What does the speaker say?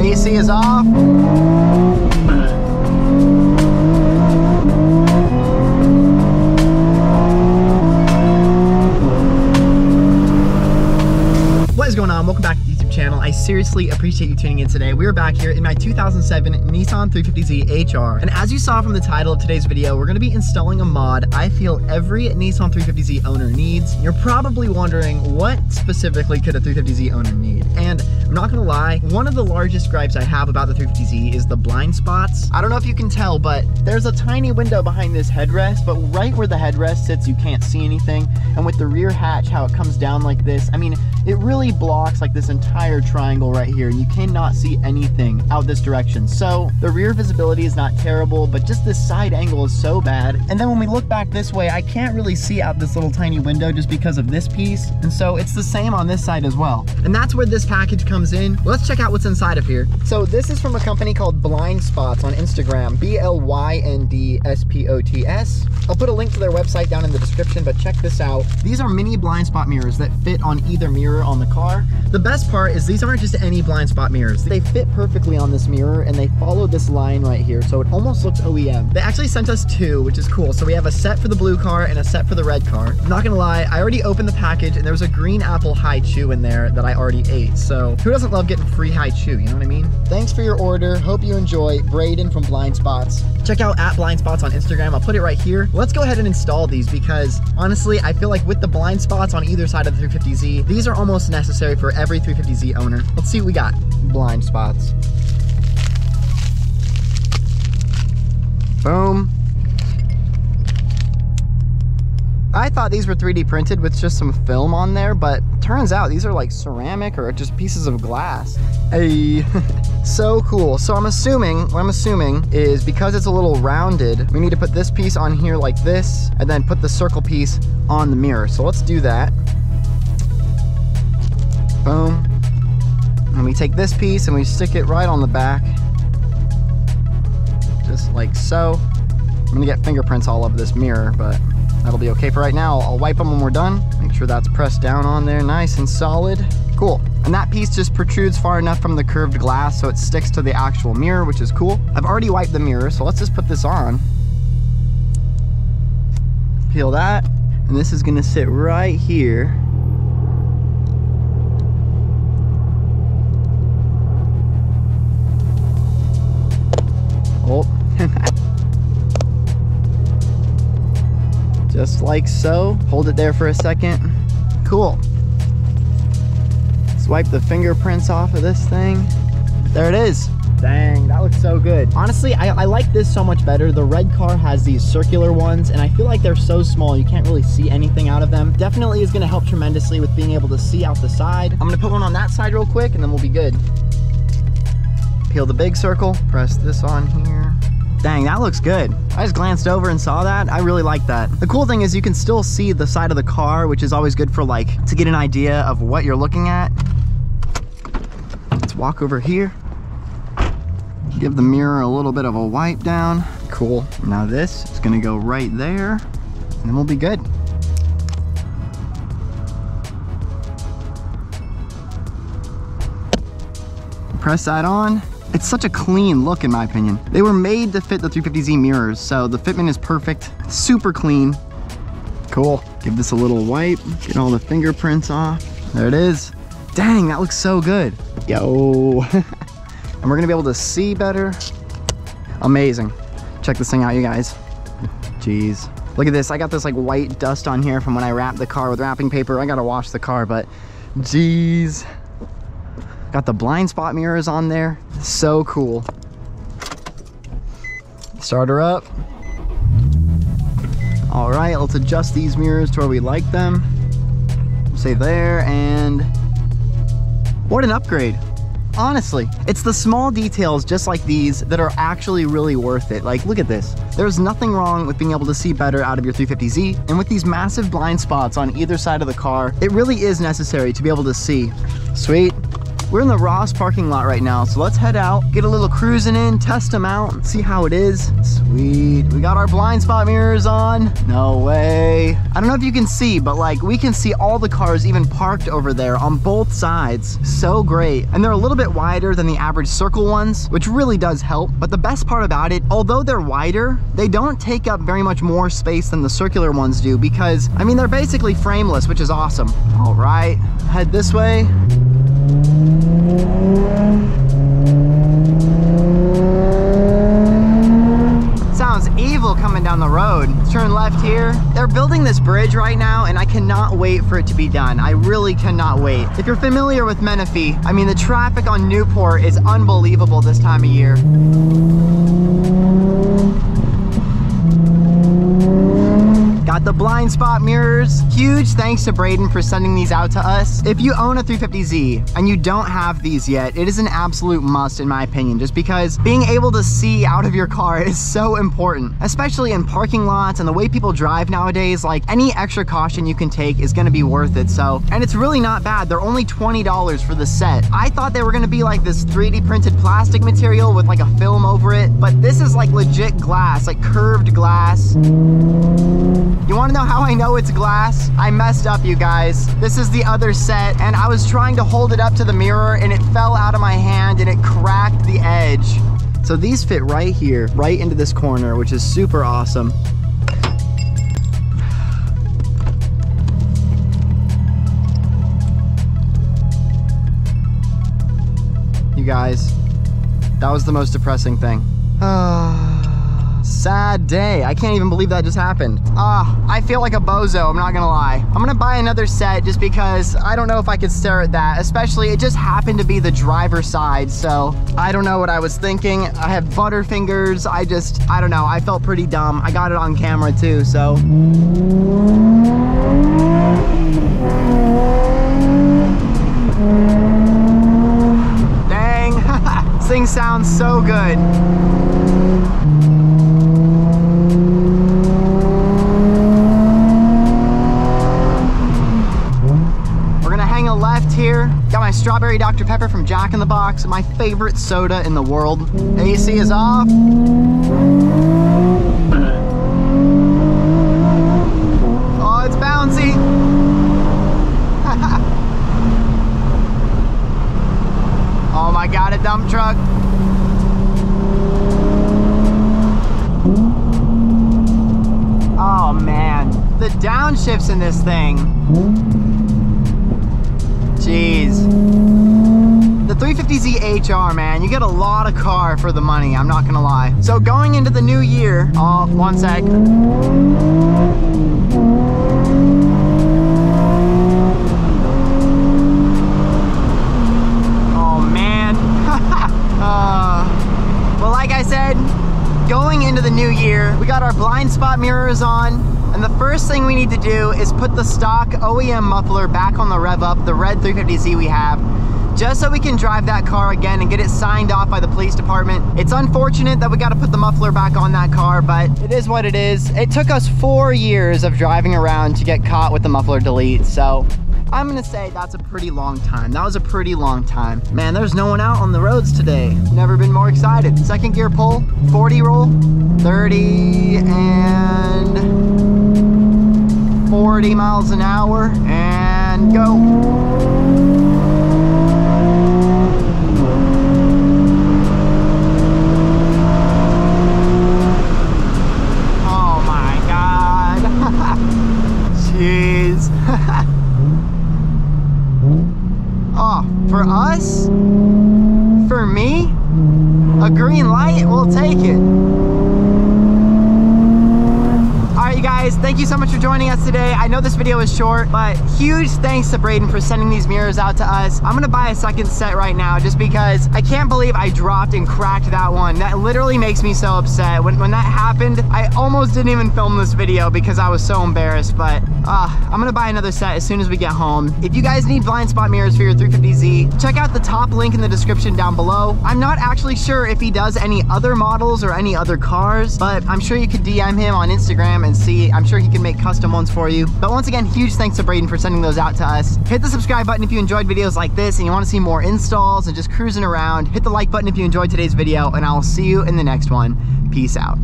AC is off. What is going on? Welcome back to the YouTube channel. I seriously appreciate you tuning in today. We are back here in my 2007 Nissan 350z HR. And as you saw from the title of today's video, we're gonna be installing a mod I feel every Nissan 350z owner needs. You're probably wondering, what specifically could a 350z owner need? And I'm not gonna lie, one of the largest gripes I have about the 350z is the blind spots. I don't know if you can tell, but there's a tiny window behind this headrest, but right where the headrest sits, you can't see anything. And with the rear hatch, how it comes down like this, I mean, it really blocks like this entire triangle right here, and you cannot see anything out this direction. So the rear visibility is not terrible, but just this side angle is so bad. And then when we look back this way, I can't really see out this little tiny window just because of this piece. And so it's the same on this side as well. And that's where this package comes in. Let's check out what's inside of here. So this is from a company called Blind Spots on Instagram, BLYNDSPOTS. I'll put a link to their website down in the description, but check this out. These are mini blind spot mirrors that fit on either mirror on the car. The best part is these aren't just any blind spot mirrors. They fit perfectly on this mirror and they follow this line right here, so it almost looks OEM. They actually sent us two, which is cool. So we have a set for the blue car and a set for the red car. I'm not gonna lie, I already opened the package and there was a green apple high chew in there that I already ate. So who doesn't love getting free high chew, you know what I mean? Thanks for your order. Hope you enjoy. Brayden from Blind Spots. Check out @Blind Spots on Instagram. I'll put it right here. Let's go ahead and install these because honestly, I feel like with the blind spots on either side of the 350z, these are almost necessary for every 350z owner. Let's see what we got. Blind spots. Boom. I thought these were 3D printed with just some film on there, but turns out these are like ceramic or just pieces of glass. Hey, so cool. So what I'm assuming is because it's a little rounded, we need to put this piece on here like this, and then put the circle piece on the mirror. So let's do that. Boom. And we take this piece and we stick it right on the back. Just like so. I'm gonna get fingerprints all over this mirror, but that'll be okay for right now. I'll wipe them when we're done. Make sure that's pressed down on there nice and solid. Cool. And that piece just protrudes far enough from the curved glass so it sticks to the actual mirror, which is cool. I've already wiped the mirror, so let's just put this on. Peel that, and this is gonna sit right here. Oh. Just like so. Hold it there for a second. Cool. Swipe the fingerprints off of this thing. There it is. Dang, that looks so good. Honestly, I like this so much better. The red car has these circular ones, and I feel like they're so small, you can't really see anything out of them. Definitely is gonna help tremendously with being able to see out the side. I'm gonna put one on that side real quick, and then we'll be good. Peel the big circle, press this on here. Dang, that looks good. I just glanced over and saw that. I really like that. The cool thing is you can still see the side of the car, which is always good for like, to get an idea of what you're looking at. Let's walk over here. Give the mirror a little bit of a wipe down. Cool. Now this is gonna go right there, and then we'll be good. Press that on. It's such a clean look in my opinion. They were made to fit the 350z mirrors, so the fitment is perfect, super clean. Cool. Give this a little wipe, get all the fingerprints off. There it is. Dang, that looks so good. Yo. And we're gonna be able to see better. Amazing. Check this thing out, you guys. Jeez. Look at this, I got this like white dust on here from when I wrapped the car with wrapping paper. I gotta wash the car, but jeez. Got the blind spot mirrors on there. So cool. Start her up. All right, let's adjust these mirrors to where we like them. Say there, and what an upgrade. Honestly, it's the small details just like these that are actually really worth it. Like, look at this. There's nothing wrong with being able to see better out of your 350Z, and with these massive blind spots on either side of the car, it really is necessary to be able to see. Sweet. We're in the Ross parking lot right now, so let's head out, get a little cruising in, test them out, see how it is. Sweet. We got our blind spot mirrors on. No way. I don't know if you can see, but like we can see all the cars even parked over there on both sides. So great. And they're a little bit wider than the average circle ones, which really does help. But the best part about it, although they're wider, they don't take up very much more space than the circular ones do because, I mean, they're basically frameless, which is awesome. All right, head this way. Sounds evil coming down the road. Let's turn left here. They're building this bridge right now and I cannot wait for it to be done. I really cannot wait. If you're familiar with Menifee, I mean, the traffic on Newport is unbelievable this time of year. Got the blind spot mirrors. Huge thanks to Brayden for sending these out to us. If you own a 350Z and you don't have these yet, it is an absolute must in my opinion, just because being able to see out of your car is so important, especially in parking lots and the way people drive nowadays. Like, any extra caution you can take is gonna be worth it. So, and it's really not bad. They're only $20 for the set. I thought they were gonna be like this 3D printed plastic material with like a film over it, but this is like legit glass, like curved glass. You wanna know how I know it's glass? I messed up, you guys. This is the other set, and I was trying to hold it up to the mirror and it fell out of my hand and it cracked the edge. So these fit right here, right into this corner, which is super awesome. You guys, that was the most depressing thing. Sad day. I can't even believe that just happened. I feel like a bozo, I'm not gonna lie. I'm gonna buy another set just because I don't know if I could stare at that, especially it just happened to be the driver's side, so I don't know what I was thinking. I have butterfingers. I don't know. I felt pretty dumb. I got it on camera too, so. Dang, this thing sounds so good. Left here, got my strawberry Dr. Pepper from Jack in the Box, my favorite soda in the world. AC is off. Oh, it's bouncy. Oh my God, a dump truck. Oh man, the downshifts in this thing. Jeez. The 350Z HR, man, you get a lot of car for the money, I'm not gonna lie. So going into the new year, oh, one sec. Oh man. Well, like I said, going into the new year, we got our blind spot mirrors on. And the first thing we need to do is put the stock OEM muffler back on the Rev Up, the red 350Z we have, just so we can drive that car again and get it signed off by the police department. It's unfortunate that we got to put the muffler back on that car, but it is what it is. It took us 4 years of driving around to get caught with the muffler delete, so I'm gonna say that's a pretty long time. That was a pretty long time. Man, there's no one out on the roads today. Never been more excited. Second gear pull, 40 roll, 30 and 40 miles an hour, and go. Oh my God. Jeez. Oh, for us? For me? A green light? We'll take it. Alright, you guys, thank you so much for joining us today. I know this video was short, but huge thanks to Brayden for sending these mirrors out to us. I'm gonna buy a second set right now just because I can't believe I dropped and cracked that one. That literally makes me so upset. When that happened, I almost didn't even film this video because I was so embarrassed, but I'm gonna buy another set as soon as we get home. If you guys need blind spot mirrors for your 350Z, check out the top link in the description down below. I'm not actually sure if he does any other models or any other cars, but I'm sure you could DM him on Instagram and see. I'm sure he can make custom ones for you. But once again, huge thanks to Brayden for sending those out to us. Hit the subscribe button if you enjoyed videos like this and you want to see more installs and just cruising around. Hit the like button if you enjoyed today's video, and I will see you in the next one. Peace out.